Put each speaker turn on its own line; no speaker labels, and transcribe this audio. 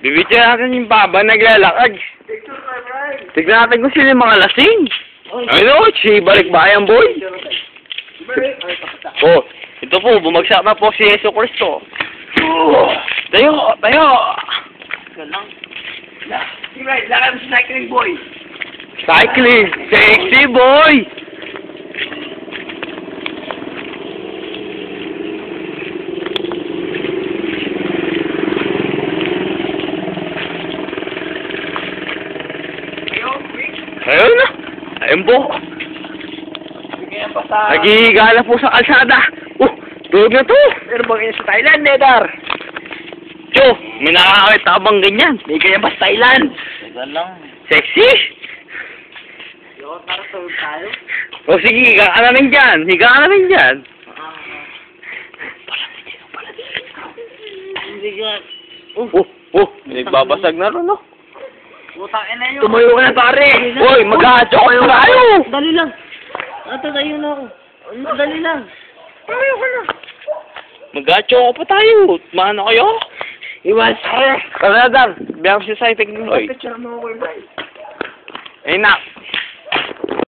Bibitya natin yung baba naglalakad. Tignan natin kung sino yung mga lasing. Ano? Si Balikbayan boy. Oh, ito po, bumagsak na po si Yeso Cristo. Tayo, tayo.
Galang. Right, lakad mo si cycling boy.
Cycling, sexy boy. Ayun na. Ayun po. Naghihiga na po sa kalsada. Tulog na to.
Pero bang sa Thailand, Nedar?
Cho, may nakakawit na bang ganyan?
May kaya ba sa Thailand? Galang.
Sexy.
Yo, para tulog tayo.
O sige, higa ka na rin dyan. Higa ka na rin dyan.
Hindi ka.
Nagbabasag na rin, no?
Utang ina yun.
Tumayo ka na, pare. Uy, mag-aadyo kayo tayo.
Dali lang. Tayo na ako. Dali lang. Tumayo ka na.
Mag-aadyo ka pa tayo. Mano kayo?
Iwas.
Tara, Dar. Biyang siya sa technology.
Picture mo ako, Bray.
Ayun na.